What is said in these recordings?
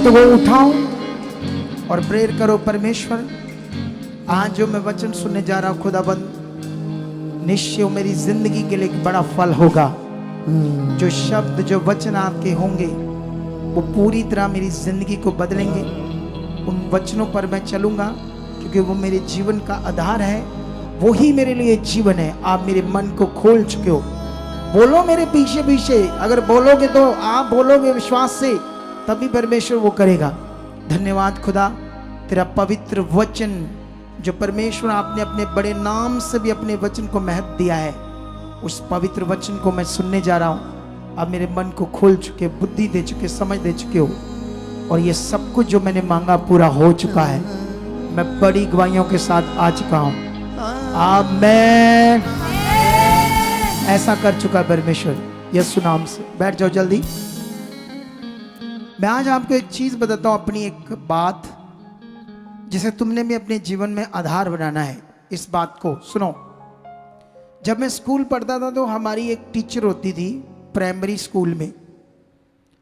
हाथों को उठाओ और प्रेयर करो। परमेश्वर, आज जो मैं वचन सुनने जा रहा हूं खुदाबंद, निश्चय मेरी जिंदगी के लिए एक बड़ा फल होगा। जो शब्द, जो वचन आपके होंगे वो पूरी तरह मेरी जिंदगी को बदलेंगे। उन वचनों पर मैं चलूंगा क्योंकि वो मेरे जीवन का आधार है, वो ही मेरे लिए जीवन है। आप मेरे मन को खोल चुके हो। बोलो मेरे पीछे पीछे, अगर बोलोगे तो आप बोलोगे विश्वास से, तभी परमेश्वर वो करेगा। धन्यवाद खुदा, तेरा पवित्र वचन जो परमेश्वर आपने अपने बड़े नाम से भी अपने वचन को महत्व दिया है, उस पवित्र वचन को मैं सुनने जा रहा हूं। आप मेरे मन को खोल चुके, बुद्धि दे चुके, समझ दे चुके हो, और ये सब कुछ जो मैंने मांगा पूरा हो चुका है। मैं बड़ी गवाहियों के साथ आ चुका हूं। आमीन। ऐसा कर चुका परमेश्वर यीशु नाम से। बैठ जाओ जल्दी। मैं आज आपको एक चीज बताता हूं, अपनी एक बात जिसे तुमने भी अपने जीवन में आधार बनाना है। इस बात को सुनो। जब मैं स्कूल पढ़ता था तो हमारी एक टीचर होती थी प्राइमरी स्कूल में,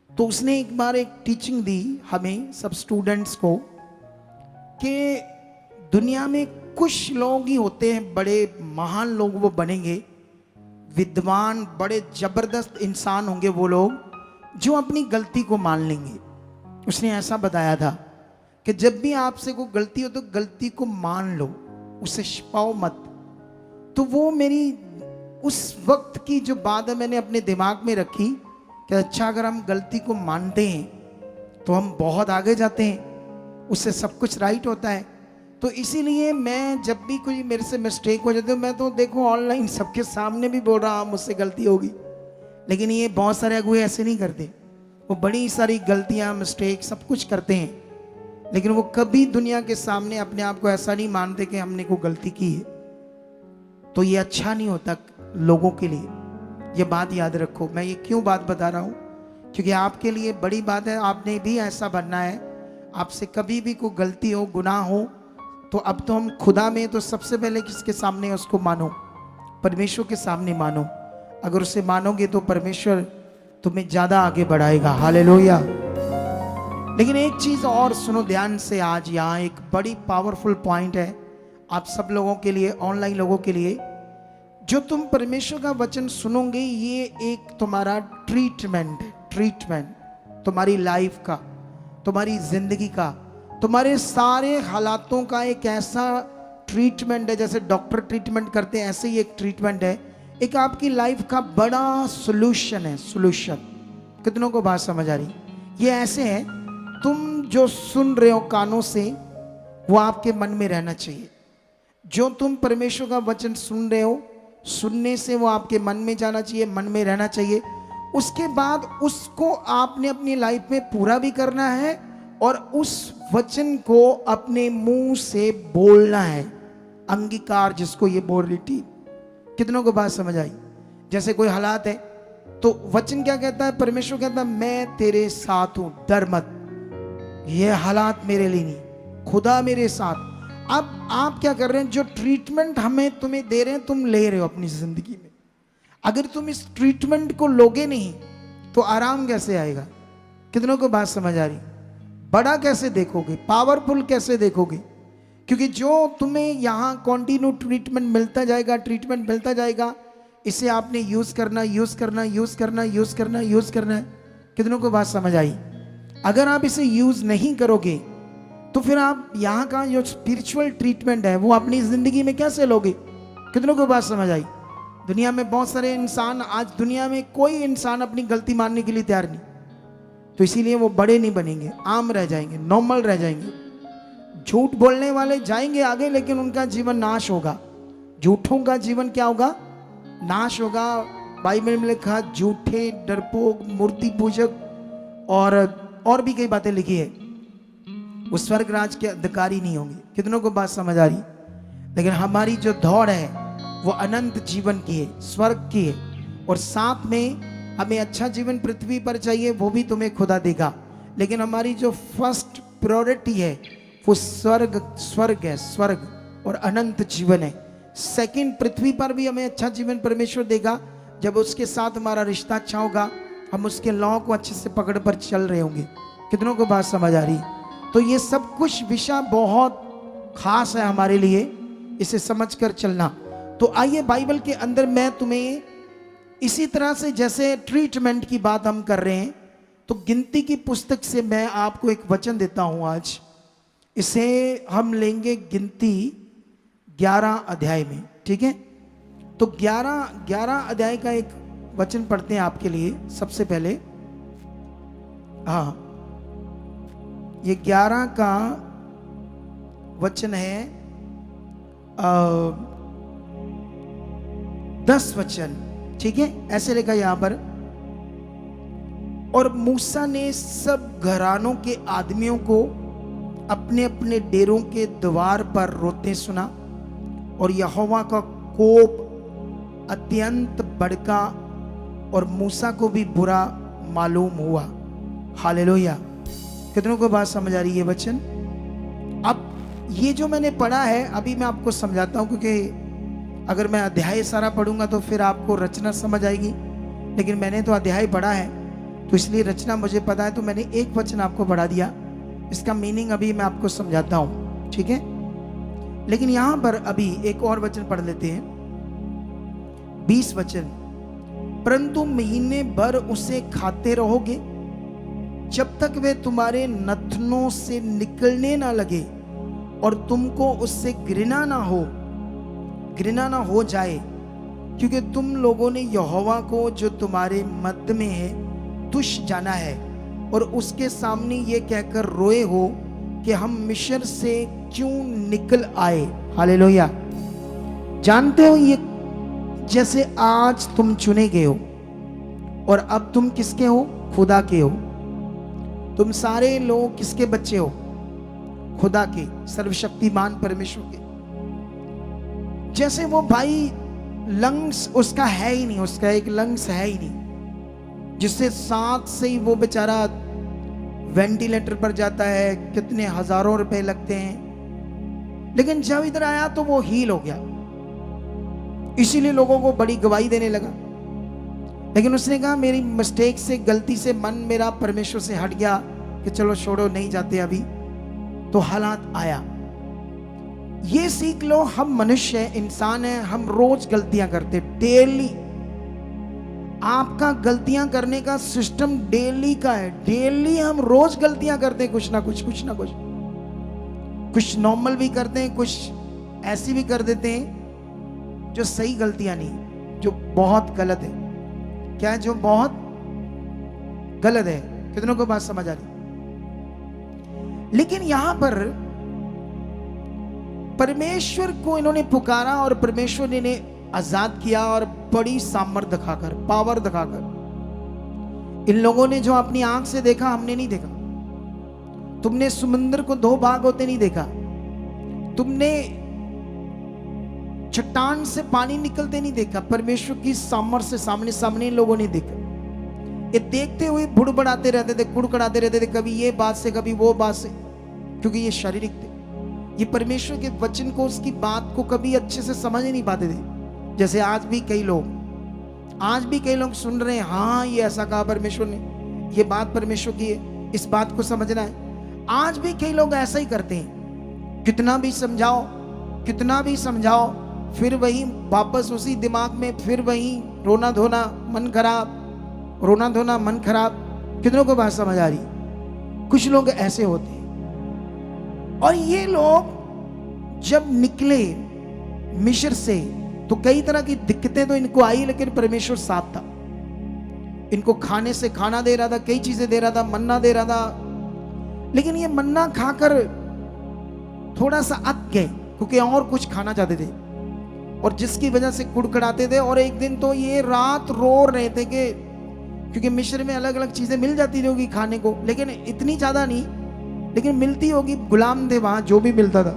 तो उसने एक बार एक टीचिंग दी हमें सब स्टूडेंट्स को कि दुनिया में कुछ लोग ही होते हैं बड़े महान लोग, वो बनेंगे विद्वान, बड़े जबरदस्त इंसान होंगे वो लोग जो अपनी गलती को मान लेंगे। उसने ऐसा बताया था कि जब भी आपसे कोई गलती हो तो गलती को मान लो, उसे छिपाओ मत। तो वो मेरी उस वक्त की जो बात है मैंने अपने दिमाग में रखी कि अच्छा, अगर हम गलती को मानते हैं तो हम बहुत आगे जाते हैं, उससे सब कुछ राइट होता है। तो इसीलिए मैं जब भी कोई मेरे से मिस्टेक हो जाती है, मैं तो देखो ऑनलाइन सबके सामने भी बोल रहा हूँ मुझसे गलती होगी, लेकिन ये बहुत सारे अगुए ऐसे नहीं करते। वो बड़ी सारी गलतियाँ, मिस्टेक सब कुछ करते हैं, लेकिन वो कभी दुनिया के सामने अपने आप को ऐसा नहीं मानते कि हमने कोई गलती की है। तो ये अच्छा नहीं होता लोगों के लिए। ये बात याद रखो। मैं ये क्यों बात बता रहा हूँ, क्योंकि आपके लिए बड़ी बात है। आपने भी ऐसा बनना है। आपसे कभी भी कोई गलती हो, गुनाह हो, तो अब तो हम खुदा में, तो सबसे पहले किसके सामने उसको मानो? परमेश्वर के सामने मानो। अगर उसे मानोगे तो परमेश्वर तुम्हें ज्यादा आगे बढ़ाएगा। हालेलुया। लेकिन एक चीज और सुनो ध्यान से। आज यहाँ एक बड़ी पावरफुल पॉइंट है आप सब लोगों के लिए, ऑनलाइन लोगों के लिए। जो तुम परमेश्वर का वचन सुनोगे, ये एक तुम्हारा ट्रीटमेंट है। ट्रीटमेंट तुम्हारी लाइफ का, तुम्हारी जिंदगी का, तुम्हारे सारे हालातों का एक ऐसा ट्रीटमेंट है। जैसे डॉक्टर ट्रीटमेंट करते हैं, ऐसे ही एक ट्रीटमेंट है। एक आपकी लाइफ का बड़ा सोल्यूशन है। सोल्यूशन कितनों को बात समझ आ रही? ये ऐसे है, तुम जो सुन रहे हो कानों से, वो आपके मन में रहना चाहिए। जो तुम परमेश्वर का वचन सुन रहे हो, सुनने से वो आपके मन में जाना चाहिए, मन में रहना चाहिए। उसके बाद उसको आपने अपनी लाइफ में पूरा भी करना है और उस वचन को अपने मुंह से बोलना है। अंगीकार जिसको ये बोल रही थी। कितनों को बात समझ आई? जैसे कोई हालात है तो वचन क्या कहता है? परमेश्वर कहता है मैं तेरे साथ हूं, डर मत। ये हालात मेरे लिए नहीं, खुदा मेरे साथ। अब आप क्या कर रहे हैं? जो ट्रीटमेंट हमें तुम्हें दे रहे हैं, तुम ले रहे हो अपनी जिंदगी में। अगर तुम इस ट्रीटमेंट को लोगे नहीं तो आराम कैसे आएगा? कितनों को बात समझ आ रही? बड़ा कैसे देखोगे? पावरफुल कैसे देखोगे? क्योंकि जो तुम्हें यहाँ कॉन्टिन्यू ट्रीटमेंट मिलता जाएगा, ट्रीटमेंट मिलता जाएगा, इसे आपने यूज करना, यूज करना, यूज करना, यूज करना, यूज करना है। कितनों को बात समझ आई? अगर आप इसे यूज नहीं करोगे तो फिर आप यहाँ का जो स्पिरिचुअल ट्रीटमेंट है वो अपनी जिंदगी में कैसे लोगे? कितनों को बात समझ आई? दुनिया में बहुत सारे इंसान, आज दुनिया में कोई इंसान अपनी गलती मानने के लिए तैयार नहीं, तो इसीलिए वो बड़े नहीं बनेंगे, आम रह जाएंगे, नॉर्मल रह जाएंगे। झूठ बोलने वाले जाएंगे आगे, लेकिन उनका जीवन नाश होगा। झूठों का जीवन क्या होगा? नाश होगा। बाइबल में लिखा, झूठे, डरपोक, मूर्ति पूजक और भी कई बातें लिखी है, वो स्वर्ग राज के अधिकारी नहीं होंगे। कितनों को बात समझ आ रही? लेकिन हमारी जो दौड़ है वो अनंत जीवन की है, स्वर्ग की है। और साथ में हमें अच्छा जीवन पृथ्वी पर चाहिए, वो भी तुम्हें खुदा देगा। लेकिन हमारी जो फर्स्ट प्रायोरिटी है वो स्वर्ग है, स्वर्ग और अनंत जीवन है। सेकंड, पृथ्वी पर भी हमें अच्छा जीवन परमेश्वर देगा जब उसके साथ हमारा रिश्ता अच्छा होगा, हम उसके लॉ को अच्छे से पकड़ पर चल रहे होंगे। कितनों को बात समझ आ रही? तो ये सब कुछ विषय बहुत खास है हमारे लिए, इसे समझकर चलना। तो आइए बाइबल के अंदर मैं तुम्हें इसी तरह से, जैसे ट्रीटमेंट की बात हम कर रहे हैं, तो गिनती की पुस्तक से मैं आपको एक वचन देता हूं आज। इसे हम लेंगे गिनती 11 अध्याय में, ठीक है? तो 11 अध्याय का एक वचन पढ़ते हैं आपके लिए सबसे पहले। हाँ, ये 11 का वचन है 10 वचन, ठीक है? ऐसे लिखा यहां पर, और मूसा ने सब घरानों के आदमियों को अपने अपने डेरों के द्वार पर रोते सुना, और यहोवा का कोप अत्यंत भड़का और मूसा को भी बुरा मालूम हुआ। हालेलुया! कितनों को बात समझ आ रही है ये वचन? अब ये जो मैंने पढ़ा है अभी मैं आपको समझाता हूं, क्योंकि अगर मैं अध्याय सारा पढ़ूंगा तो फिर आपको रचना समझ आएगी, लेकिन मैंने तो अध्याय पढ़ा है तो इसलिए रचना मुझे पता है, तो मैंने एक वचन आपको पढ़ा दिया, इसका मीनिंग अभी मैं आपको समझाता हूं, ठीक है? लेकिन यहां पर अभी एक और वचन पढ़ लेते हैं, 20 वचन। परंतु महीने भर उसे खाते रहोगे जब तक वे तुम्हारे नथनों से निकलने ना लगे और तुमको उससे घृणा ना हो जाए, क्योंकि तुम लोगों ने यहोवा को जो तुम्हारे मध्य में है तुच्छ जाना है, और उसके सामने ये कहकर रोए हो कि हम मिस्र से क्यों निकल आए। हालेलुया! जानते हो, ये जैसे आज तुम चुने गए हो और अब तुम किसके हो? खुदा के हो। तुम सारे लोग किसके बच्चे हो? खुदा के, सर्वशक्तिमान परमेश्वर के। जैसे वो भाई लंग्स उसका है ही नहीं, उसका एक लंग्स है ही नहीं, जिससे साथ से ही वो बेचारा वेंटिलेटर पर जाता है, कितने हजारों रुपए लगते हैं, लेकिन जब इधर आया तो वो हील हो गया, इसीलिए लोगों को बड़ी गवाही देने लगा। लेकिन उसने कहा मेरी मिस्टेक से, गलती से मन मेरा परमेश्वर से हट गया कि चलो छोड़ो, नहीं जाते अभी, तो हालात आया। ये सीख लो, हम मनुष्य हैं, इंसान हैं, हम रोज गलतियां करते, डेली। आपका गलतियां करने का सिस्टम डेली का है, डेली हम रोज गलतियां करते हैं, कुछ ना कुछ कुछ नॉर्मल भी करते हैं, कुछ ऐसी भी कर देते हैं जो सही गलतियां नहीं, जो बहुत गलत है। क्या है? जो बहुत गलत है। कितनों को बात समझ आ रही? लेकिन यहां पर परमेश्वर को इन्होंने पुकारा और परमेश्वर ने इन्हें आजाद किया, और बड़ी सामर्थ दिखाकर, पावर दिखाकर। इन लोगों ने जो अपनी आंख से देखा, हमने नहीं देखा। तुमने समुद्र को 2 भाग होते नहीं देखा, तुमने चट्टान से पानी निकलते नहीं देखा। परमेश्वर की सामर्थ से सामने इन लोगों ने देखा। ये देखते हुए बुड़बड़ाते रहते थे, कुड़कड़ाते रहते थे, कभी ये बात से कभी वो बात से, क्योंकि ये शारीरिक थे। ये परमेश्वर के वचन को, उसकी बात को कभी अच्छे से समझ ही नहीं पाते थे। जैसे आज भी कई लोग सुन रहे हैं, हाँ ये ऐसा कहा परमेश्वर ने, ये बात परमेश्वर की है, इस बात को समझना है। आज भी कई लोग ऐसा ही करते हैं, कितना भी समझाओ, फिर वही वापस उसी दिमाग में, फिर वही रोना धोना मन खराब। कितनों को बात समझ आ रही? कुछ लोग ऐसे होते हैं। और ये लोग जब निकले मिस्र से तो कई तरह की दिक्कतें तो इनको आई, लेकिन परमेश्वर साथ था। इनको खाने से खाना दे रहा था, कई चीजें दे रहा था, मन्ना दे रहा था। लेकिन ये मन्ना खाकर थोड़ा सा अक गए, क्योंकि और कुछ खाना चाहते थे, और जिसकी वजह से कुड़कड़ाते थे। और एक दिन तो ये रात रो रहे थे कि, क्योंकि मिस्र में अलग अलग चीजें मिल जाती होगी खाने को, लेकिन इतनी ज्यादा नहीं, लेकिन मिलती होगी। गुलाम थे वहां, जो भी मिलता था।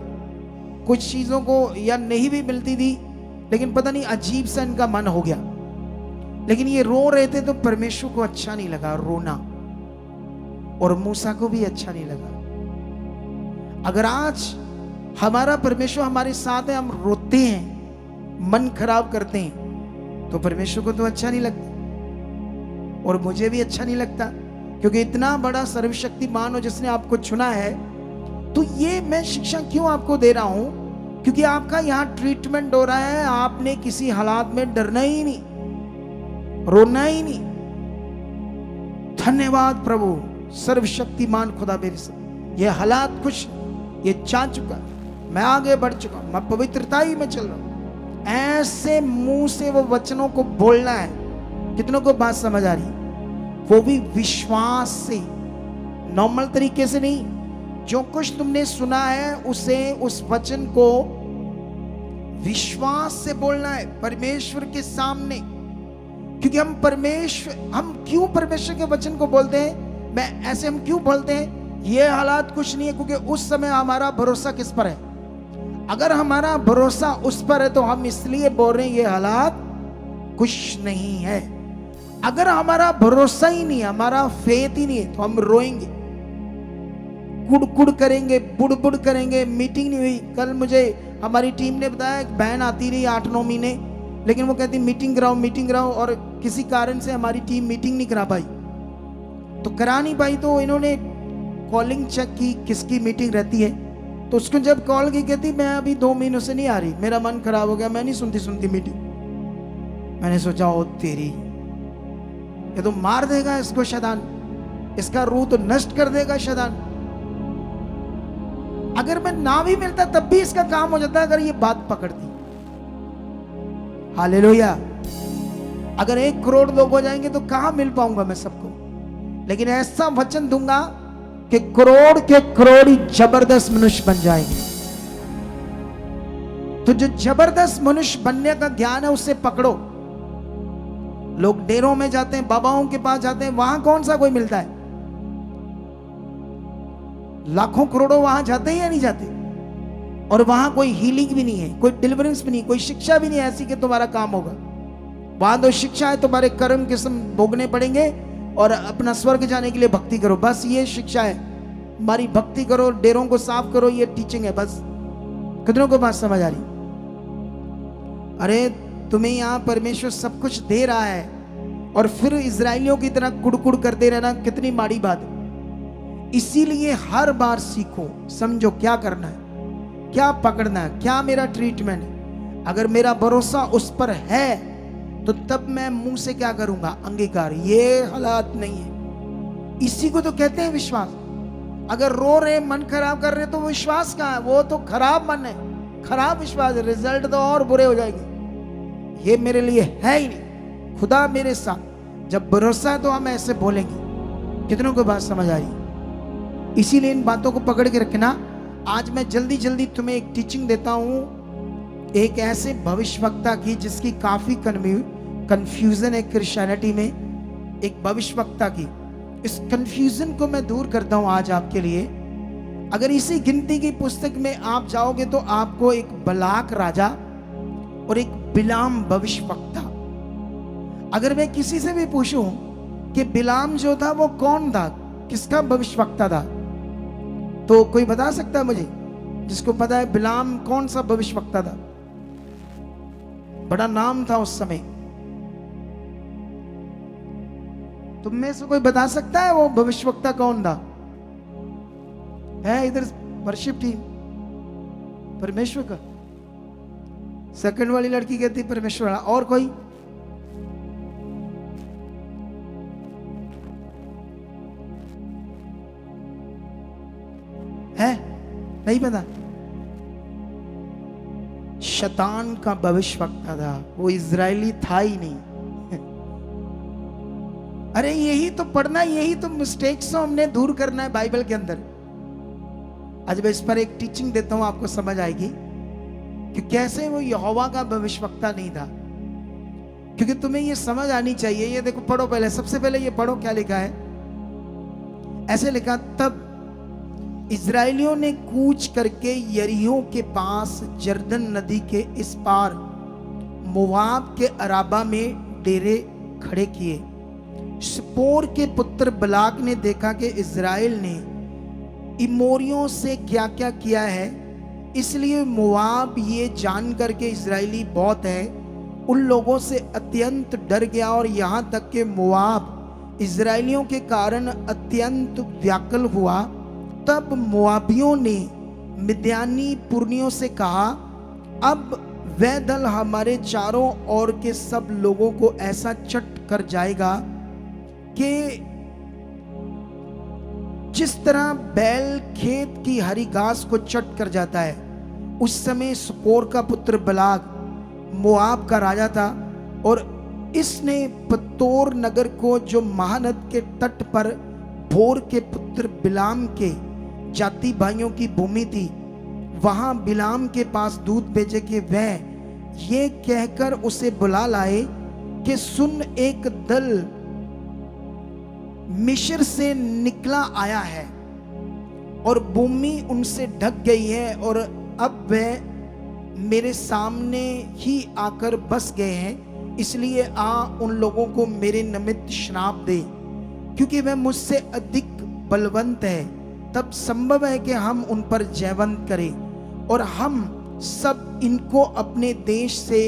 कुछ चीजों को या नहीं भी मिलती थी, लेकिन पता नहीं अजीब सा इनका मन हो गया। लेकिन ये रो रहे थे तो परमेश्वर को अच्छा नहीं लगा रोना, और मूसा को भी अच्छा नहीं लगा। अगर आज हमारा परमेश्वर हमारे साथ है, हम रोते हैं, मन खराब करते हैं, तो परमेश्वर को तो अच्छा नहीं लगता, और मुझे भी अच्छा नहीं लगता, क्योंकि इतना बड़ा सर्वशक्तिमान हो जिसने आपको चुना है। तो ये मैं शिक्षा क्यों आपको दे रहा हूं? क्योंकि आपका यहां ट्रीटमेंट हो रहा है। आपने किसी हालात में डरना ही नहीं, रोना ही नहीं। धन्यवाद प्रभु, सर्वशक्तिमान खुदा मेरे साथ। ये हालात कुछ, ये जा चुका, मैं आगे बढ़ चुका, मैं पवित्रता ही में चल रहा हूं। ऐसे मुंह से वो वचनों को बोलना है। कितनों को बात समझ आ रही है? वो भी विश्वास से, नॉर्मल तरीके से नहीं। जो कुछ तुमने सुना है उसे, उस वचन को विश्वास से बोलना है परमेश्वर के सामने। क्योंकि हम क्यों परमेश्वर के वचन को बोलते हैं? हम क्यों बोलते हैं ये हालात कुछ नहीं है? क्योंकि उस समय हमारा भरोसा किस पर है? अगर हमारा भरोसा उस पर है तो हम इसलिए बोल रहे हैं ये हालात कुछ नहीं है। अगर हमारा भरोसा ही नहीं, हमारा फेथ ही नहीं है, तो हम रोएंगे, कुड़ करेंगे, बुड़ करेंगे। मीटिंग नहीं हुई। कल मुझे हमारी टीम ने बताया, एक बहन आती रही 8-9 महीने, लेकिन वो कहती मीटिंग कराओ, और किसी कारण से हमारी टीम मीटिंग नहीं करा पाई। तो करा नहीं पाई तो इन्होंने कॉलिंग चेक की किसकी मीटिंग रहती है। तो उसको जब कॉल की, कहती मैं अभी 2 महीनों से नहीं आ रही, मेरा मन खराब हो गया, मैं नहीं सुनती मीटिंग। मैंने सोचा ओ तेरी, ये तो मार देगा इसको शैतान, इसका रूह तो नष्ट कर देगा शैतान। अगर मैं ना भी मिलता तब भी इसका काम हो जाता अगर ये बात पकड़ती। हालेलुया। अगर 1 करोड़ लोग हो जाएंगे तो कहां मिल पाऊंगा मैं सबको? लेकिन ऐसा वचन दूंगा कि करोड़ के करोड़ ही जबरदस्त मनुष्य बन जाएंगे। तो जो जबरदस्त मनुष्य बनने का ज्ञान है उससे पकड़ो। लोग डेरों में जाते हैं, बाबाओं के पास जाते हैं, वहां कौन सा कोई मिलता है? लाखों करोड़ों वहां जाते हैं या नहीं जाते? और वहां कोई हीलिंग भी नहीं है, कोई डिलीवरेंस भी नहीं, कोई शिक्षा भी नहीं ऐसी कि तुम्हारा काम होगा। वहां तो शिक्षा है, तुम्हारे कर्म किस्म भोगने पड़ेंगे और अपना स्वर्ग जाने के लिए भक्ति करो, बस ये शिक्षा है हमारी। भक्ति करो, डेरों को साफ करो, ये टीचिंग है बस। कितनों को बात समझ आ रही? अरे तुम्हें यहां परमेश्वर सब कुछ दे रहा है और फिर इजराइलियों की तरह कुड़ करते रहना कितनी माड़ी बात है। इसीलिए हर बार सीखो, समझो क्या करना है, क्या पकड़ना है, क्या मेरा ट्रीटमेंट है। अगर मेरा भरोसा उस पर है तो तब मैं मुंह से क्या करूंगा? अंगीकार। ये हालात नहीं है, इसी को तो कहते हैं विश्वास। अगर रो रहे, मन खराब कर रहे तो विश्वास कहां है? वो तो खराब मन है, खराब विश्वास है, रिजल्ट तो और बुरे हो जाएंगे। ये मेरे लिए है ही नहीं, खुदा मेरे साथ। जब भरोसा है तो हम ऐसे बोलेंगे। कितनों को बात समझ आ रही? इसीलिए इन बातों को पकड़ के रखना। आज मैं जल्दी तुम्हें एक टीचिंग देता हूं, एक ऐसे भविष्यवक्ता की जिसकी काफी कंफ्यूजन है क्रिश्चियनिटी में। एक भविष्यवक्ता की, इस कंफ्यूजन को मैं दूर करता हूं आज आपके लिए। अगर इसी गिनती की पुस्तक में आप जाओगे तो आपको एक बलाक राजा और एक बिलाम भविष्यवक्ता। अगर मैं किसी से भी पूछूं कि बिलाम जो था वो कौन था, किसका भविष्यवक्ता था, तो कोई बता सकता है मुझे? जिसको पता है बिलाम कौन सा भविष्यवक्ता था? बड़ा नाम था उस समय। तुम में से कोई बता सकता है वो भविष्यवक्ता कौन था? है इधर वर्शिप टीम? परमेश्वर का। सेकंड वाली लड़की कहती परमेश्वर वाला। और कोई? है? नहीं पता? शैतान का भविष्यवक्ता था वो, इजरायली था ही नहीं। अरे यही तो पढ़ना, यही तो मिस्टेक्स हमने दूर करना है बाइबल के अंदर। आज मैं इस पर एक टीचिंग देता हूं, आपको समझ आएगी कि कैसे वो यहोवा का भविष्यवक्ता नहीं था। क्योंकि तुम्हें ये समझ आनी चाहिए। ये देखो, पढ़ो पहले, सबसे पहले ये पढ़ो क्या लिखा है। ऐसे लिखा, तब इजराइलियों ने कूच करके यरीहो के पास जर्दन नदी के इस पार मोआब के अराबा में डेरे खड़े किए। सिप्पोर के पुत्र बलाक ने देखा कि इजराइल ने इमोरियों से क्या क्या किया है, इसलिए मोआब ये जानकर के इजराइली बहुत है, उन लोगों से अत्यंत डर गया और यहाँ तक कि मोआब इजरायलियों के कारण अत्यंत व्याकुल हुआ, तब मोआबियों ने मिद्यानी पुरनियों से कहा, अब वह दल हमारे चारों ओर के सब लोगों को ऐसा चट कर जाएगा कि जिस तरह बैल खेत की हरी घास को चट कर जाता है। उस समय सुपोर का पुत्र बलाक मोआब का राजा था, और इसने पतोर नगर को, जो महानद के तट पर भोर के पुत्र बिलाम के जाति भाइयों की भूमि थी, वहां बिलाम के पास दूत भेजे कि वह ये कहकर उसे बुला लाए कि सुन, एक दल मिस्र से निकला आया है और भूमि उनसे ढक गई है, और अब वह मेरे सामने ही आकर बस गए हैं। इसलिए आ उन लोगों को मेरे निमित्त श्राप दे, क्योंकि वह मुझसे अधिक बलवंत है। तब संभव है कि हम उन पर जयवंत करें और हम सब इनको अपने देश से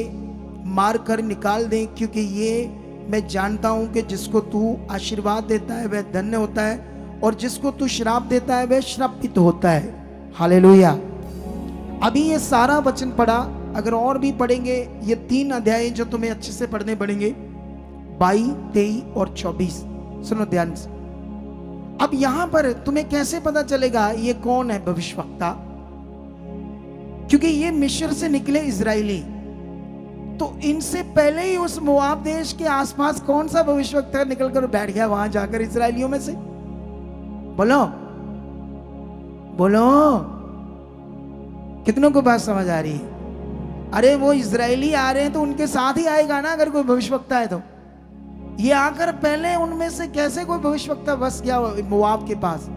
मार कर निकाल दें, क्योंकि ये मैं जानता हूं कि जिसको तू आशीर्वाद देता है वह धन्य होता है, और जिसको तू श्राप देता है वह श्रापित होता है। हालेलुया। अभी ये सारा वचन पढ़ा, अगर और भी पढ़ेंगे, ये 3 अध्याय जो तुम्हें अच्छे से पढ़ने पड़ेंगे, 22, 23 और 24। सुनो ध्यान से। अब यहां पर तुम्हें कैसे पता चलेगा ये कौन है भविष्यवक्ता? क्योंकि ये मिस्र से निकले इजरायली, तो इनसे पहले ही उस मोआब देश के आसपास कौन सा भविष्यवक्ता निकल कर बैठ गया वहां जाकर इजरायलियों में से? बोलो बोलो, कितनों को बात समझ आ रही है? अरे वो इजरायली आ रहे हैं तो उनके साथ ही आएगा ना, अगर कोई भविष्यवक्ता है तो। ये आकर पहले उनमें से कैसे कोई भविष्यवक्ता बस गया मोआब के पास?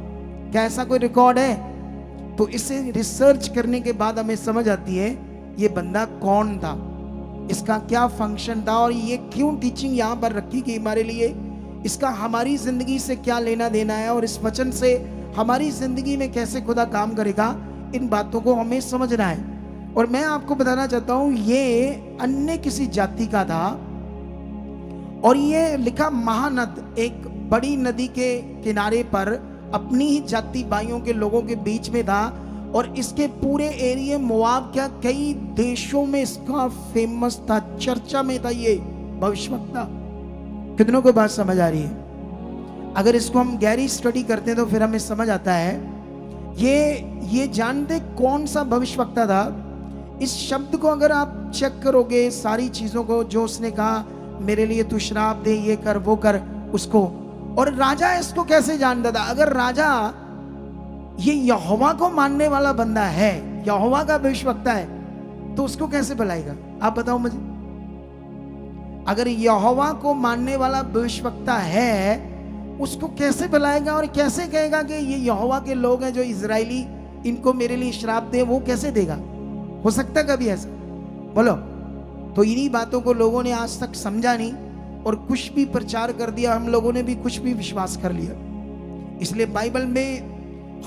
क्या ऐसा कोई रिकॉर्ड है? तो इसे रिसर्च करने के बाद हमें समझ आती है ये बंदा कौन था, इसका क्या फंक्शन था, और ये क्यों टीचिंग यहां पर रखी गई हमारे लिए, इसका हमारी जिंदगी से क्या लेना देना है, और इस वचन से हमारी जिंदगी में कैसे खुदा काम करेगा, इन बातों को हमें समझना है। और मैं आपको बताना चाहता हूं ये अन्य किसी जाति का था, और ये लिखा महानद, एक बड़ी नदी के किनारे पर अपनी ही जाति भाइयों के लोगों के बीच में था, और इसके पूरे एरिया मोआब क्या कई देशों में इसका फेमस था, चर्चा में था ये भविष्यवक्ता। कितनों को बात समझ आ रही है? अगर इसको हम गहरी स्टडी करते हैं तो फिर हमें समझ आता है ये जानते कौन सा भविष्यवक्ता था। इस शब्द को अगर आप चेक करोगे, सारी चीजों को जो उसने कहा, मेरे लिए तू श्राप दे, ये कर वो कर, उसको, और राजा इसको कैसे जानता था? अगर राजा ये यहोवा को मानने वाला बंदा है, यहोवा का भविष्यवक्ता है, तो उसको कैसे बुलाएगा? आप बताओ मुझे। अगर यहोवा को मानने वाला भविष्यवक्ता है, उसको कैसे बुलाएगा और कैसे कहेगा कि ये यहोवा के लोग हैं जो इजरायली, इनको मेरे लिए श्राप दे? वो कैसे देगा? हो सकता कभी ऐसा? बोलो। तो इन्हीं बातों को लोगों ने आज तक समझा नहीं, और कुछ भी प्रचार कर दिया, हम लोगों ने भी कुछ भी विश्वास कर लिया। इसलिए बाइबल में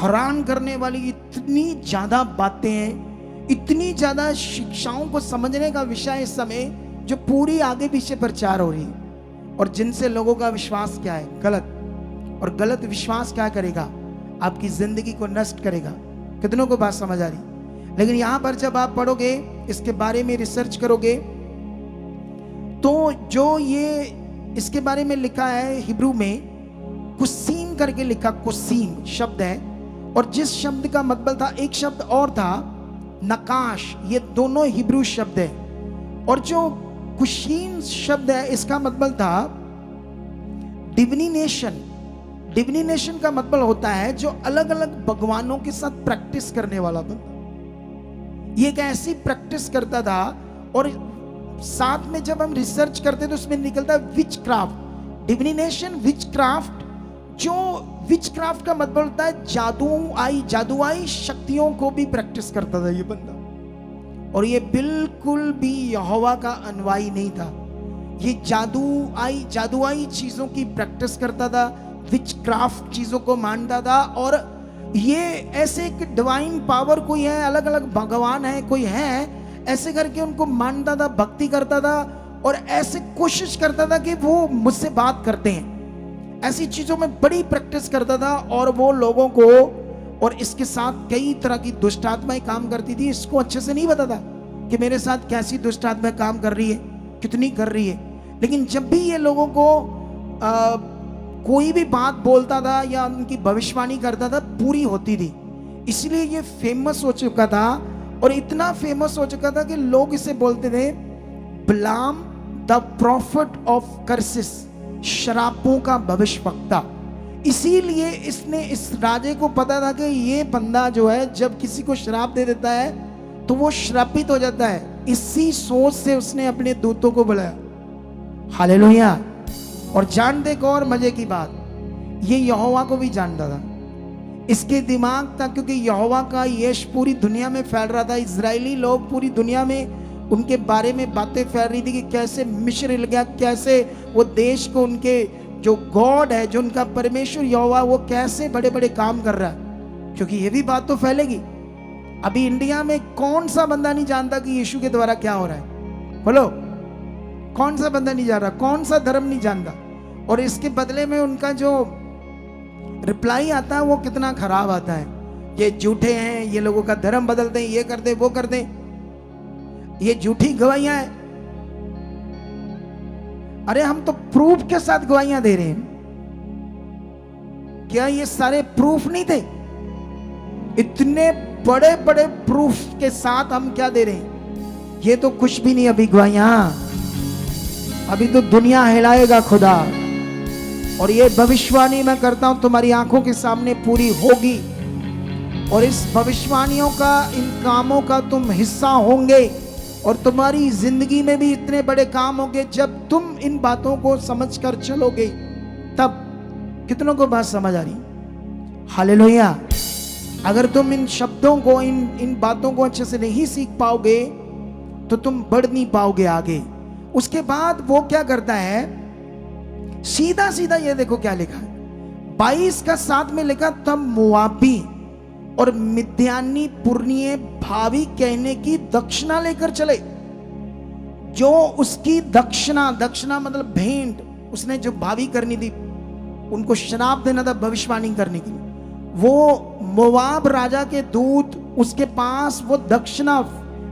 हैरान करने वाली इतनी ज्यादा बातें हैं, इतनी ज्यादा शिक्षाओं को समझने का विषय इस समय जो पूरी आगे पीछे प्रचार हो रही है, और जिनसे लोगों का विश्वास क्या है? गलत। और गलत विश्वास क्या करेगा? आपकी जिंदगी को नष्ट करेगा। कितनों को बात समझ आ रही? लेकिन यहां पर जब आप पढ़ोगे, इसके बारे में रिसर्च करोगे, तो जो ये इसके बारे में लिखा है हिब्रू में कुसीम करके लिखा, कुसीम शब्द है, और जिस शब्द का मतलब था, एक शब्द और था नकाश, ये दोनों हिब्रू शब्द है। और जो कुशीन शब्द है इसका मतलब था डिविनेशन। डिविनेशन का मतलब होता है जो अलग अलग भगवानों के साथ प्रैक्टिस करने वाला बंदा। ये एक ऐसी प्रैक्टिस करता था, और साथ में जब हम रिसर्च करते तो उसमें निकलता है विच क्राफ्ट, डिविनेशन, विच क्राफ्ट। जो विच क्राफ्ट का मतलब होता है जादुआई शक्तियों को भी प्रैक्टिस करता था ये बंदा, और ये बिल्कुल भी यहोवा का अनुयायी नहीं था। ये जादुआई चीजों की प्रैक्टिस करता था, विच क्राफ्ट चीजों को मानता था, और ये ऐसे एक डिवाइन पावर कोई है, अलग अलग भगवान है कोई है, ऐसे करके उनको मानता था, भक्ति करता था, और ऐसे कोशिश करता था कि वो मुझसे बात करते हैं। ऐसी चीजों में बड़ी प्रैक्टिस करता था, और वो लोगों को, और इसके साथ कई तरह की दुष्ट आत्माएं काम करती थी। इसको अच्छे से नहीं पता था कि मेरे साथ कैसी दुष्ट आत्माएं काम कर रही है, कितनी कर रही है। लेकिन जब भी ये लोगों को कोई भी बात बोलता था या उनकी भविष्यवाणी करता था, पूरी होती थी। इसलिए ये फेमस हो चुका था, और इतना फेमस हो चुका था कि लोग इसे बोलते थे बिलाम द प्रॉफिट ऑफ कर्सिस, श्रापों का भविष्यवक्ता। इसीलिए इसने, इस राजे को पता था कि ये बंदा जो है जब किसी को श्राप दे देता है तो वो श्रापित हो जाता है। इसी सोच से उसने अपने दूतों को बुलाया। हालेलुया। और जानते को और मजे की बात, ये यहोवा को भी जानता था, इसके दिमाग था, क्योंकि यहोवा का यश पूरी दुनिया में फैल रहा था। इजरायली लोग पूरी दुनिया में उनके बारे में बातें फैल रही थी कि कैसे मिस्र हिल गया, कैसे वो देश को, उनके जो गॉड है, जो उनका परमेश्वर यहोवा, वो कैसे बड़े बड़े काम कर रहा है। क्योंकि ये भी बात तो फैलेगी। अभी इंडिया में कौन सा बंदा नहीं जानता कि यीशु के द्वारा क्या हो रहा है? बोलो, कौन सा बंदा नहीं जान रहा? कौन सा धर्म नहीं जानता? और इसके बदले में उनका जो रिप्लाई आता है वो कितना खराब आता है। ये झूठे हैं, ये लोगों का धर्म बदलते हैं, ये करते वो करते, ये झूठी गवाहियां हैं। अरे हम तो प्रूफ के साथ गवाहियां दे रहे हैं। क्या ये सारे प्रूफ नहीं थे? इतने बड़े बड़े प्रूफ के साथ हम क्या दे रहे हैं? ये तो कुछ भी नहीं अभी गवाहियां। अभी तो दुनिया हिलाएगा खुदा। और ये भविष्यवाणी मैं करता हूं तुम्हारी आंखों के सामने पूरी होगी। और इस भविष्यवाणियों का, इन कामों का तुम हिस्सा होंगे, और तुम्हारी जिंदगी में भी इतने बड़े काम होंगे जब तुम इन बातों को समझकर चलोगे। तब कितनों को बात समझ आ रही? हालेलुया। अगर तुम इन शब्दों को, इन बातों को अच्छे से नहीं सीख पाओगे तो तुम बढ़ नहीं पाओगे आगे। उसके बाद वो क्या करता है, सीधा सीधा ये देखो क्या लिखा है 22 का 7 में लिखा, तब मोआबी और मिद्यानी पुरनिये भावी कहने की दक्षिणा लेकर चले। जो उसकी दक्षिणा, दक्षिणा मतलब भेंट, उसने जो भावी करनी थी, उनको शराब देना था भविष्यवाणी करने के लिए। वो मोआब राजा के दूत उसके पास वो दक्षिणा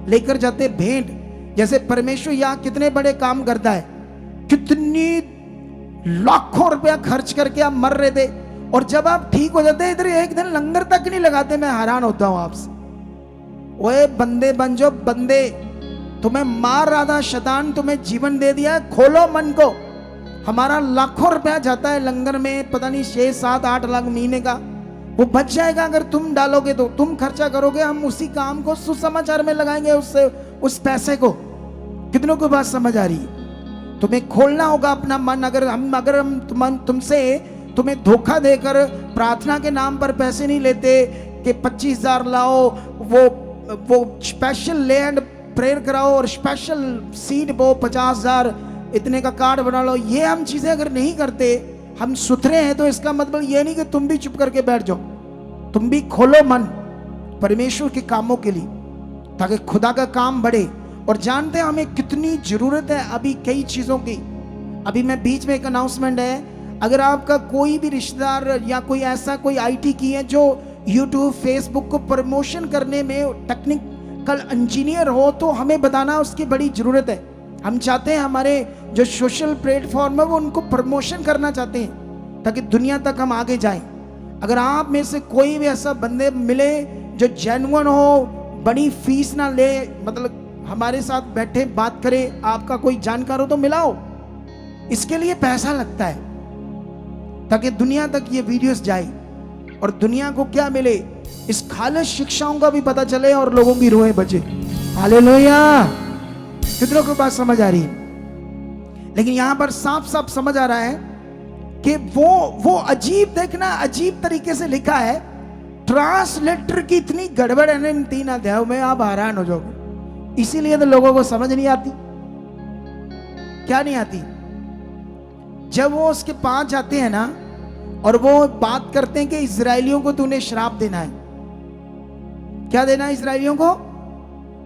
लेकर जाते, भेंट। जैसे परमेश्वर यहाँ कितने बड़े काम करता है, कितनी लाखों रुपया खर्च करके आप मर रहे थे, और जब आप ठीक हो जाते इधर एक दिन लंगर तक नहीं लगाते। मैं हैरान होता हूं आपसे। ओए बंदे बन जो बंदे, तुम्हें मार रहा था शैतान, तुम्हें जीवन दे दिया है, खोलो मन को। हमारा लाखों रुपया जाता है लंगर में, पता नहीं 6, 7, 8 लाख महीने का, वो बच जाएगा अगर तुम डालोगे तो। तुम खर्चा करोगे, हम उसी काम को सुसमाचार में लगाएंगे, उससे उस पैसे को। कितनों को बात समझ आ रही है? तुम्हें खोलना होगा अपना मन। अगर हम तुमसे, तुम्हें धोखा देकर प्रार्थना के नाम पर पैसे नहीं लेते कि 25,000 लाओ, वो स्पेशल लैंड प्रेयर कराओ और स्पेशल सीड वो 50,000 इतने का कार्ड बना लो। ये हम चीजें अगर नहीं करते, हम सुथरे हैं, तो इसका मतलब ये नहीं कि तुम भी चुप करके बैठ जाओ। तुम भी खोलो मन परमेश्वर के कामों के लिए, ताकि खुदा का काम बढ़े। और जानते हैं हमें कितनी जरूरत है अभी कई चीजों की। अभी मैं बीच में एक अनाउंसमेंट है, अगर आपका कोई भी रिश्तेदार या कोई ऐसा कोई आईटी की है जो यूट्यूब फेसबुक को प्रमोशन करने में टेक्निकल इंजीनियर हो, तो हमें बताना, उसकी बड़ी जरूरत है। हम चाहते हैं हमारे जो सोशल प्लेटफॉर्म है वो उनको प्रमोशन करना चाहते हैं, ताकि दुनिया तक हम आगे जाएं। अगर आप में से कोई भी ऐसा बंदे मिले जो जेन्युइन हो, बड़ी फीस ना ले, मतलब हमारे साथ बैठे बात करे, आपका कोई जानकार हो तो मिलाओ। इसके लिए पैसा लगता है, ताकि दुनिया तक ये वीडियोस जाए और दुनिया को क्या मिले, इस खालिश शिक्षाओं का भी पता चले और लोगों की रूहें बचे। हालेलुया। कितनों को बात समझ आ रही है? लेकिन यहां पर साफ साफ समझ आ रहा है कि वो अजीब, देखना अजीब तरीके से लिखा है। ट्रांसलेटर की इतनी गड़बड़ है ना इन 3 अध्यायों में, आप हैरान हो जाओगे। इसीलिए तो लोगों को समझ नहीं आती। क्या नहीं आती? जब वो उसके पास जाते हैं ना और वो बात करते हैं कि इजरायलियों को तूने श्राप देना है। क्या देना है इजरायलियों को?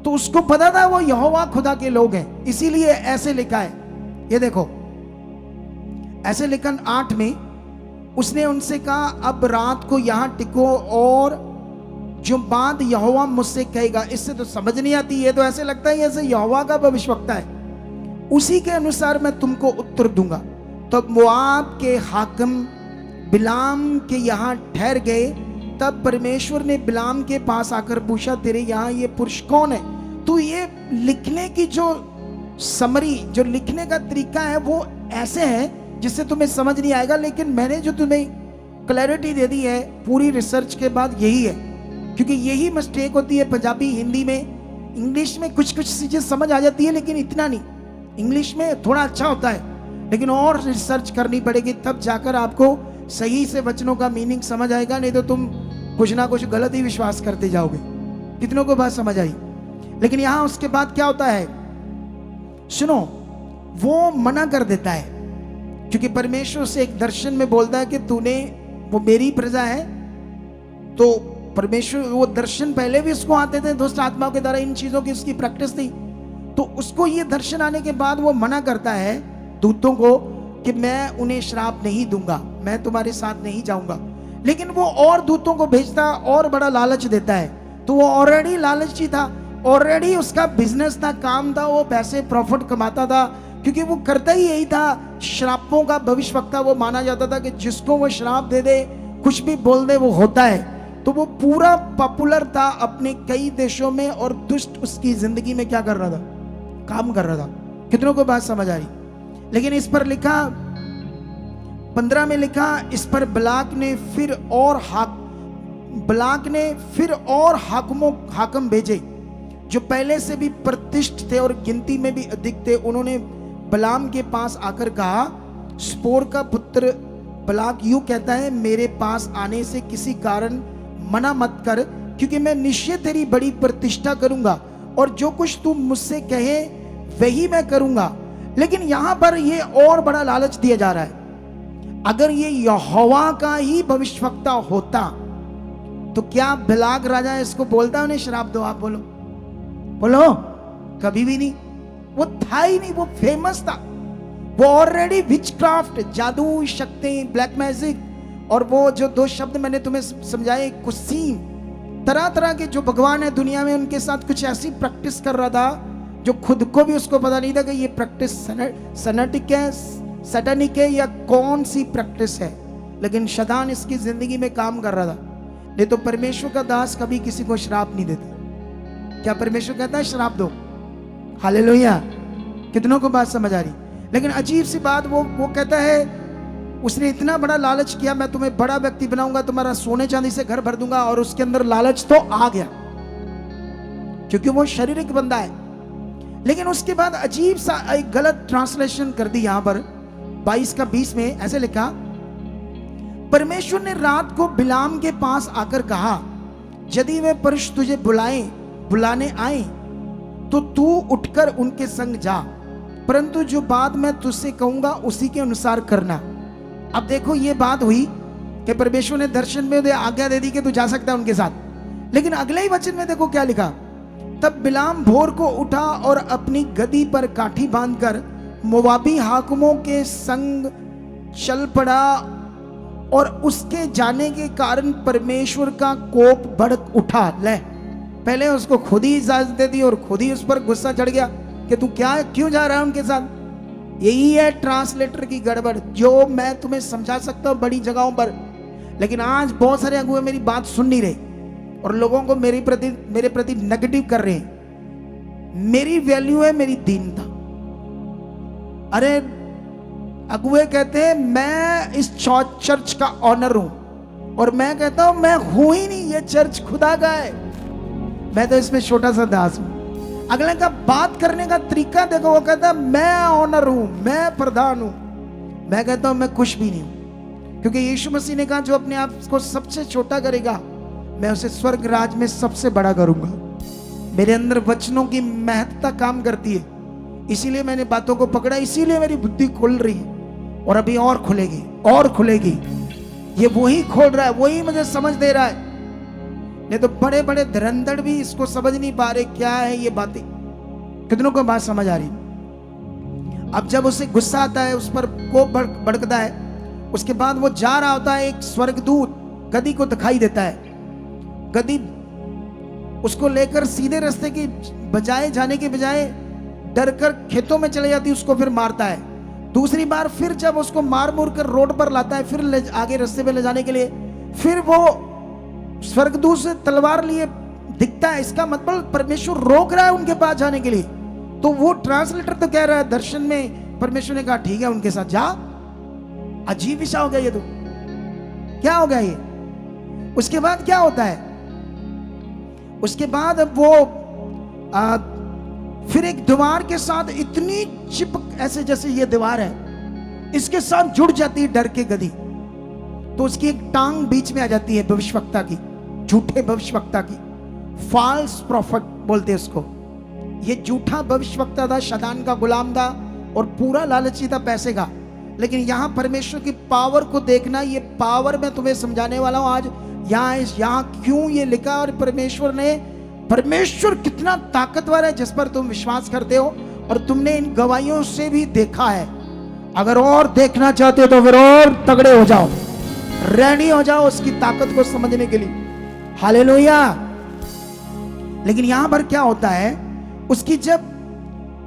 तो उसको पता था वो यहोवा खुदा के लोग हैं, इसीलिए ऐसे लिखा है। ये देखो, ऐसे लेकिन 8 में उसने उनसे कहा, अब रात को यहाँ टिको और जो बात यहोवा मुझसे कहेगा। इससे तो समझ नहीं आती, ये तो ऐसे लगता है जैसे यहोवा का भविष्यवक्ता है। उसी के अनुसार मैं तुमको उत्तर दूंगा। तब मोआब के हाकिम बिलाम के यहाँ ठहर गए। तब परमेश्वर ने बिलाम के पास आकर पूछा, तेरे यहाँ ये पुरुष कौन है? तो ये लिखने की जो समरी, जो लिखने का तरीका है वो ऐसे है जिससे तुम्हें समझ नहीं आएगा, लेकिन मैंने जो तुम्हें क्लैरिटी दे दी है पूरी रिसर्च के बाद यही है, क्योंकि यही मिस्टेक होती है पंजाबी, हिंदी में, इंग्लिश में कुछ कुछ चीजें समझ आ जाती है लेकिन इतना नहीं। इंग्लिश में थोड़ा अच्छा होता है लेकिन और रिसर्च करनी पड़ेगी, तब जाकर आपको सही से वचनों का मीनिंग समझ आएगा, नहीं तो तुम कुछ ना कुछ गलत ही विश्वास करते जाओगे। कितनों को बात समझ आई? लेकिन यहां उसके बाद क्या होता है सुनो, वो मना कर देता है, क्योंकि परमेश्वर से एक दर्शन में बोलता है कि तूने, वो मेरी प्रजा है। तो परमेश्वर, वो दर्शन पहले भी उसको आते थे दुष्ट आत्माओं के द्वारा, इन चीजों की उसकी प्रैक्टिस थी। तो उसको ये दर्शन आने के बाद वो मना करता है दूतों को कि मैं उन्हें श्राप नहीं दूंगा, मैं तुम्हारे साथ नहीं जाऊंगा। लेकिन वो और दूतों को भेजता और बड़ा लालच देता है। तो वो ऑलरेडी लालची था, ऑलरेडी उसका बिजनेस था, काम था, वो पैसे प्रॉफिट कमाता था, क्योंकि वो करता ही यही था। श्रापों का भविष्यवक्ता वो माना जाता था कि जिसको वो श्राप दे दे, कुछ भी बोल दे, वो होता है। तो वो पूरा पॉपुलर था अपने कई देशों में, और दुष्ट उसकी जिंदगी में क्या कर रहा था? काम कर रहा था। कितनों को बात समझ आ रही? लेकिन इस पर लिखा 15 में लिखा, इस पर बलाक ने फिर और हाकिम भेजे जो पहले से भी प्रतिष्ठित थे और गिनती में भी अधिक थे। उन्होंने बलाम के पास आकर कहा, स्पोर का पुत्र बलाक यूं कहता है, मेरे पास आने से किसी कारण मना मत कर, क्योंकि मैं निश्चय तेरी बड़ी प्रतिष्ठा करूंगा और जो कुछ तू मुझसे कहे वही मैं करूंगा। लेकिन यहां पर ये और बड़ा लालच दिया जा रहा है। अगर ये यहोवा का ही भविष्यवक्ता होता तो क्या बिलाक राजा इसको बोलता उन्हें श्राप दो? आप बोलो, बोलो। कभी भी नहीं। वो था ही नहीं, वो फेमस था, वो ऑलरेडी विचक्राफ्ट, जादू, शक्ति, ब्लैक मैजिक, और वो जो 2 शब्द मैंने तुम्हें समझाए, कुसीम, तरह तरह के जो भगवान है दुनिया में, उनके साथ कुछ ऐसी प्रैक्टिस कर रहा था जो खुद को भी उसको पता नहीं था कि ये प्रैक्टिस सैटेनिक है, सैटानिक है या कौन सी प्रैक्टिस है। लेकिन शैतान इसकी जिंदगी में काम कर रहा था। नहीं तो परमेश्वर का दास कभी किसी को श्राप नहीं देता। क्या परमेश्वर कहता है श्राप दो? हालेलुया। कितनों को बात समझ आ रही? लेकिन अजीब सी बात, वो कहता है, उसने इतना बड़ा लालच किया, मैं तुम्हें बड़ा व्यक्ति बनाऊंगा, तुम्हारा सोने चांदी से घर भर दूंगा, और उसके अंदर लालच तो आ गया क्योंकि वो शारीरिक बंदा है। लेकिन उसके बाद अजीब सा एक गलत ट्रांसलेशन कर दी। यहां पर 22 का 20 में ऐसे लिखा, परमेश्वर ने रात को बिलाम के पास आकर कहा, यदि वे पुरुष तुझे बुलाने आए तो तू उठकर उनके संग जा, परंतु जो बात मैं तुझसे कहूंगा उसी के अनुसार करना। अब देखो, ये बात हुई कि परमेश्वर ने दर्शन में आज्ञा दे दी कि तू जा सकता है उनके साथ। लेकिन अगले ही वचन में देखो क्या लिखा, तब बिलाम भोर को उठा और अपनी गदी पर काठी बांधकर मोवाबी हाकिमों के संग चल पड़ा, और उसके जाने के कारण परमेश्वर का कोप भड़क उठा। ले, पहले उसको खुद ही इजाजत दे दी और खुद ही उस पर गुस्सा चढ़ गया कि तू क्यों जा रहा है उनके साथ। यही है ट्रांसलेटर की गड़बड़, जो मैं तुम्हें समझा सकता हूं बड़ी जगहों पर, लेकिन आज बहुत सारे अगुए मेरी बात सुन नहीं रहे और लोगों को मेरे प्रति नेगेटिव कर रहे हैं। मेरी वैल्यू है मेरी दीनता। अरे अगुए कहते हैं मैं इस चर्च का ऑनर हूं, और मैं कहता हूं मैं हूं ही नहीं, ये चर्च खुदा का है, मैं तो इसमें छोटा सा दास हूं। अगले का बात करने का तरीका देखो, वो कहता है मैं ऑनर हूं, मैं प्रधान हूं। मैं कहता हूं मैं कुछ भी नहीं हूं, क्योंकि यीशु मसीह ने कहा जो अपने आप को सबसे छोटा करेगा मैं उसे स्वर्ग राज में सबसे बड़ा करूंगा। मेरे अंदर वचनों की महत्ता काम करती है, इसीलिए मैंने बातों को पकड़ा, इसीलिए मेरी बुद्धि खुल रही है, और अभी और खुलेगी और खुलेगी। ये वही खोल रहा है, वही मुझे समझ दे रहा है। नहीं तो बड़े बड़े धुरंधर भी इसको समझ नहीं पा रहे क्या है ये बातें। कितनों को बात समझ आ रही? अब जब उसे गुस्सा आता है, उस पर कोप भड़कता है, उसके बाद वो जा रहा होता है, एक स्वर्गदूत गधी को दिखाई देता है। गधी उसको लेकर सीधे रास्ते की बजाय जाने के बजाय डरकर खेतों में चले जाती, उसको फिर मारता है। दूसरी बार फिर जब उसको मार मुर कर रोड पर लाता है, फिर आगे रास्ते पे ले जाने के लिए, फिर वो स्वर्गदूत से तलवार लिए दिखता है। इसका मतलब परमेश्वर रोक रहा है उनके पास जाने के लिए। तो वो ट्रांसलेटर तो कह रहा है, दर्शन में परमेश्वर ने कहा ठीक है उनके साथ जा। अजीब विषय हो गया ये, तो क्या हो गया ये। उसके बाद क्या होता है, उसके बाद वो फिर एक दीवार के साथ इतनी चिपक, ऐसे जैसे ये दीवार है इसके साथ जुड़ जाती है डर के गधी। तो उसकी एक टांग बीच में आ जाती है भविष्यवक्ता की, झूठे भविष्यवक्ता की। फॉल्स प्रॉफिट बोलते हैं उसको। ये झूठा भविष्यवक्ता था, शैतान का गुलाम था और पूरा लालची था पैसे का। लेकिन यहां परमेश्वर की पावर को देखना, ये पावर मैं तुम्हें समझाने वाला हूं आज। यहां क्यों ये लिखा, और परमेश्वर कितना ताकतवर है जिस पर तुम विश्वास करते हो, और तुमने इन गवाहियों से भी देखा है। अगर और देखना चाहते हो तो फिर और तगड़े हो जाओ, रेडी हो जाओ उसकी ताकत को समझने के लिए। हालेलुया। लेकिन यहां पर क्या होता है, उसकी जब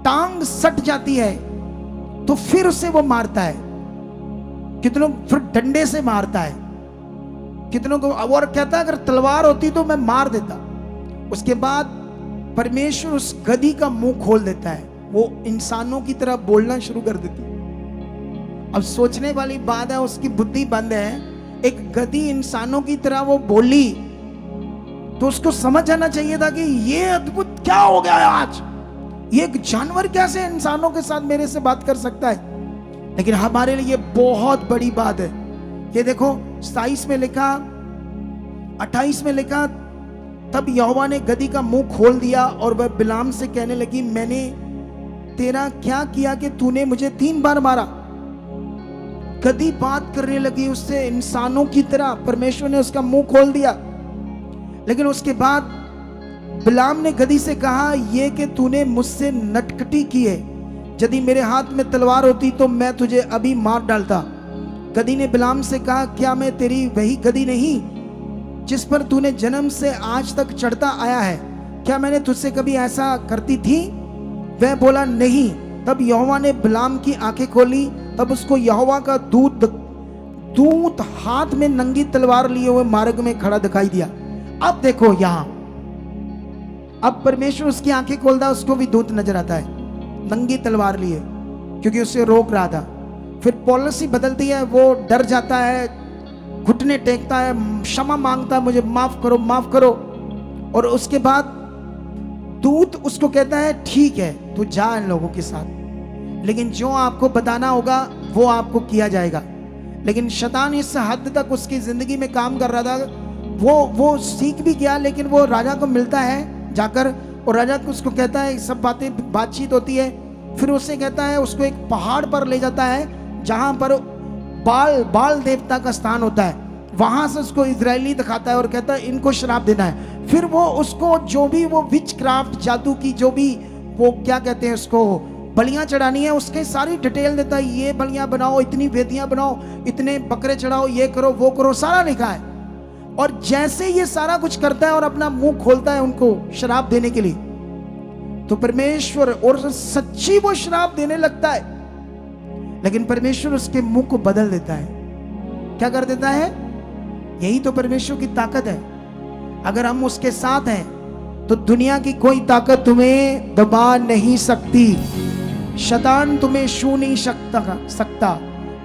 टांग सट जाती है तो फिर उसे वो मारता है। कितनों फिर डंडे से मारता है, कितनों को, और कहता है अगर तलवार होती तो मैं मार देता। उसके बाद परमेश्वर उस गधी का मुंह खोल देता है, वो इंसानों की तरह बोलना शुरू कर देती। अब सोचने वाली बात है, उसकी बुद्धि बंद है। एक गधी इंसानों की तरह वो बोली तो उसको समझ आना चाहिए था कि ये अद्भुत क्या हो गया है आज, ये एक जानवर कैसे इंसानों के साथ मेरे से बात कर सकता है। लेकिन हमारे लिए बहुत बड़ी बात है। ये देखो 27 में लिखा, 28 में लिखा, तब यहोवा ने गधी का मुंह खोल दिया और वह बिलाम से कहने लगी, मैंने तेरा क्या किया कि तूने मुझे 3 बार मारा। गधी बात करने लगी उससे इंसानों की तरह, परमेश्वर ने उसका मुंह खोल दिया। लेकिन उसके बाद बिलाम ने गधी से कहा, ये कि तूने मुझसे नटखटी की है, यदि मेरे हाथ में तलवार होती तो मैं तुझे अभी मार डालता। गधी ने बिलाम से कहा, क्या मैं तेरी वही गधी नहीं जिस पर तूने जन्म से आज तक चढ़ता आया है? क्या मैंने तुझसे कभी ऐसा करती थी? वह बोला, नहीं। तब यहोवा ने बिलाम की आंखें खोली। तब उसको यहोवा का दूत हाथ में नंगी तलवार लिए हुए मार्ग में खड़ा दिखाई दिया। अब देखो यहां, अब परमेश्वर उसकी आंखें खोलता, उसको भी दूत नजर आता है नंगी तलवार लिए, क्योंकि उसे रोक रहा था। फिर पॉलिसी बदलती है, वो डर जाता है, घुटने टेकता है, क्षमा मांगता है, मुझे माफ करो माफ करो। और उसके बाद दूत उसको कहता है, ठीक है तू जा इन लोगों के साथ, लेकिन जो आपको बताना होगा वो आपको किया जाएगा। लेकिन शैतान इस हद तक उसकी जिंदगी में काम कर रहा था, वो सीख भी गया। लेकिन वो राजा को मिलता है जाकर, और राजा को उसको कहता है, सब बातचीत होती है। फिर उससे कहता है, उसको एक पहाड़ पर ले जाता है जहां पर बाल देवता का स्थान होता है। वहां से उसको इजरायली दिखाता है और कहता है इनको श्राप देना है। फिर वो उसको जो भी वो विच क्राफ्ट, जादू की जो भी वो क्या कहते हैं उसको, बलियां चढ़ानी है, उसके सारी डिटेल देता है। ये बलियां बनाओ, इतनी वेदियां बनाओ, इतने बकरे चढ़ाओ, ये करो वो करो, सारा लिखा है। और जैसे ये सारा कुछ करता है और अपना मुंह खोलता है उनको श्राप देने के लिए, तो परमेश्वर, और सच्ची वो श्राप देने लगता है। लेकिन परमेश्वर उसके मुंह को बदल देता है। क्या कर देता है? यही तो परमेश्वर की ताकत है। अगर हम उसके साथ हैं तो दुनिया की कोई ताकत तुम्हें दबा नहीं सकती, शैतान तुम्हें छू नहीं सकता,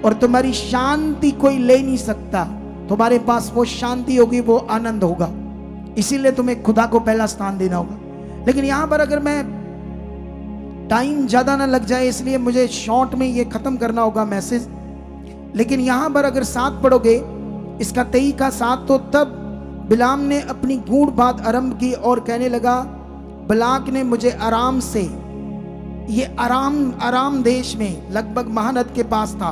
और तुम्हारी शांति कोई ले नहीं सकता। तुम्हारे पास वो शांति होगी, वो आनंद होगा। इसीलिए तुम्हें खुदा को पहला स्थान देना होगा। लेकिन यहां पर अगर मैं, टाइम ज्यादा ना लग जाए इसलिए मुझे शॉर्ट में ये खत्म करना होगा मैसेज। लेकिन यहां पर अगर 7 पढ़ोगे, इसका 23 का 7, तो तब बिलाम ने अपनी गूढ़ बात आरंभ की और कहने लगा, बलाक ने मुझे आराम से, ये आराम देश में लगभग महानद के पास था,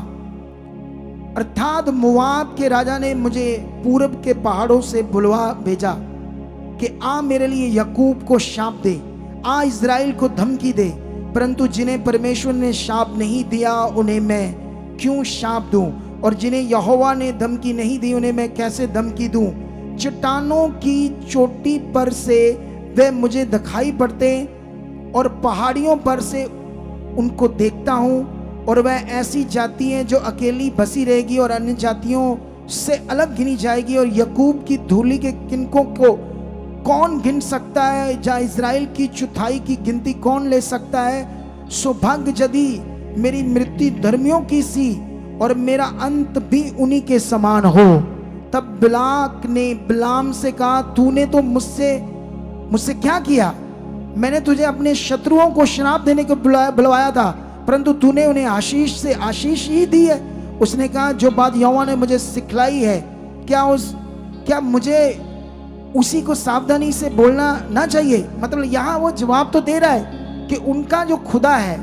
अर्थात मोआब के राजा ने मुझे पूरब के पहाड़ों से बुलवा भेजा कि आ मेरे लिए याकूब को शाप दे, आ इज़राइल को धमकी दे, परंतु जिन्हें परमेश्वर ने शाप नहीं दिया उन्हें मैं क्यों शाप दूं? और जिन्हें यहोवा ने धमकी नहीं दी उन्हें मैं कैसे धमकी दूं। चट्टानों की चोटी पर से वे मुझे दिखाई पड़ते और पहाड़ियों पर से उनको देखता हूं। और वह ऐसी जाति है जो अकेली बसी रहेगी और अन्य जातियों से अलग गिनी जाएगी। और यकूब की धूली के किनकों को कौन गिन सकता है, जहाँ इज़राइल की चौथाई की गिनती कौन ले सकता है। सौभाग्य यदि मेरी मृत्यु धर्मियों की सी और मेरा अंत भी उन्हीं के समान हो। तब बिलाक ने बिलाम से कहा, तूने तो मुझसे क्या किया? मैंने तुझे अपने शत्रुओं को श्राप देने को बुलवाया था, परंतु तूने उन्हें आशीष से आशीष ही दी है। उसने कहा, जो बात यहोवा ने मुझे सिखलाई है, क्या मुझे उसी को सावधानी से बोलना ना चाहिए? मतलब यहाँ वो जवाब तो दे रहा है कि उनका जो खुदा है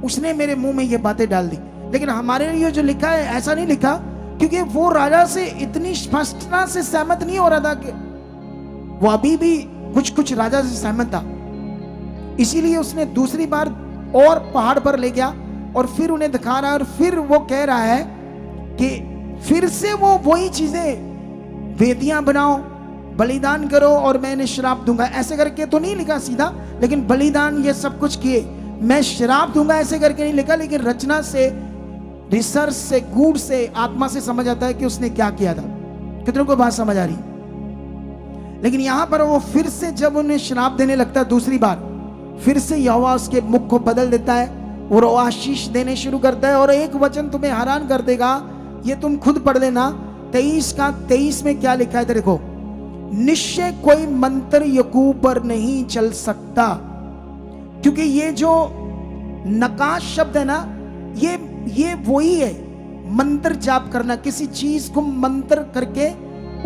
उसने मेरे मुंह में ये बातें डाल दी। लेकिन हमारे लिए जो लिखा है ऐसा नहीं लिखा, क्योंकि वो राजा से इतनी स्पष्टता से सहमत नहीं हो रहा था कि वो अभी भी कुछ राजा से सहमत था। इसीलिए उसने दूसरी बार और पहाड़ पर ले गया और फिर उन्हें दिखा रहा है। और फिर वो कह रहा है कि फिर से वो वही चीजें, वेदियां बनाओ, बलिदान करो और मैं इन्हें श्राप दूंगा। ऐसे करके तो नहीं लिखा सीधा, लेकिन बलिदान ये सब कुछ किए, मैं श्राप दूंगा ऐसे करके नहीं लिखा। लेकिन रचना से, रिसर्च से, गूढ़ से, आत्मा से समझ आता है कि उसने क्या किया था। कितनों को बात समझ आ रही? लेकिन यहां पर वो फिर से जब उन्हें श्राप देने लगता है दूसरी बार, फिर से यहोवा उसके मुख को बदल देता है और वो आशीष देने शुरू करता है। और एक वचन तुम्हें हैरान कर देगा, ये तुम खुद पढ़ लेना। 23 में क्या लिखा है? देखो, निश्चय कोई मंत्र यकूब पर नहीं चल सकता। क्योंकि ये जो नकाश शब्द है ना, ये वही है मंत्र जाप करना। किसी चीज को मंत्र करके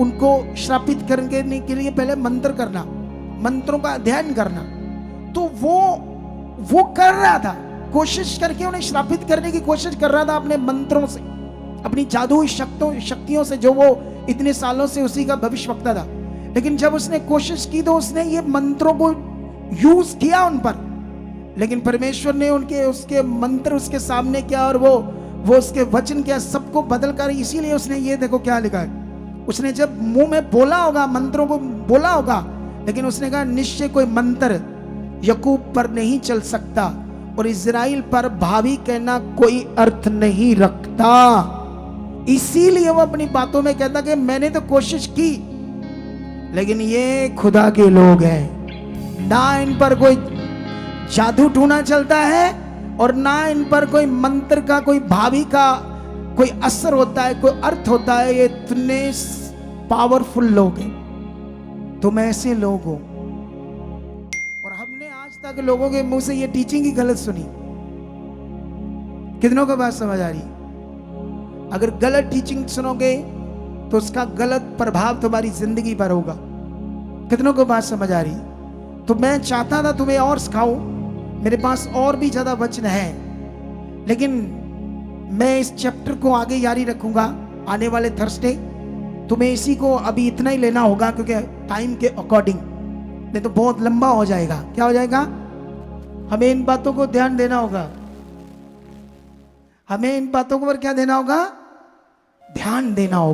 उनको श्रापित करने के लिए पहले मंत्र करना, मंत्रों का अध्ययन करना। तो वो कर रहा था, कोशिश करके उन्हें श्रापित करने की कोशिश कर रहा था अपने मंत्रों से, अपनी जादुई शक्तियों से, जो वो इतने सालों से उसी का भविष्यवक्ता था। लेकिन जब उसने कोशिश की तो उसने ये मंत्रों को यूज किया उन पर, लेकिन परमेश्वर ने उसके मंत्र उसके सामने किया और वो उसके वचन किया, सबको बदल कर। इसीलिए उसने ये देखो क्या लिखा है, उसने जब मुंह में बोला होगा, मंत्रों को बोला होगा, लेकिन उसने कहा निश्चय कोई मंत्र यकूब पर नहीं चल सकता और इज़राइल पर भावी कहना कोई अर्थ नहीं रखता। इसीलिए वो अपनी बातों में कहता कि मैंने तो कोशिश की, लेकिन ये खुदा के लोग हैं, ना इन पर कोई जादू टूना चलता है और ना इन पर कोई मंत्र का, कोई भावी का कोई असर होता है, कोई अर्थ होता है। ये इतने पावरफुल लोग हैं, तुम ऐसे लोग हो। और हमने आज तक लोगों के मुंह से ये टीचिंग ही गलत सुनी। कितनों को बात समझ आ रही? अगर गलत टीचिंग सुनोगे तो उसका गलत प्रभाव तुम्हारी जिंदगी पर होगा। कितनों को बात समझ आ रही? तो मैं चाहता था तुम्हें और सिखाऊं, मेरे पास और भी ज्यादा वचन है, लेकिन मैं इस चैप्टर को आगे जारी रखूंगा आने वाले थर्सडे। तुम्हें इसी को अभी इतना ही लेना होगा, क्योंकि टाइम के अकॉर्डिंग, नहीं तो बहुत लंबा हो जाएगा। क्या हो जाएगा? हमें इन बातों को ध्यान देना होगा, हमें इन बातों पर क्या देना होगा? ध्यान देना होगा।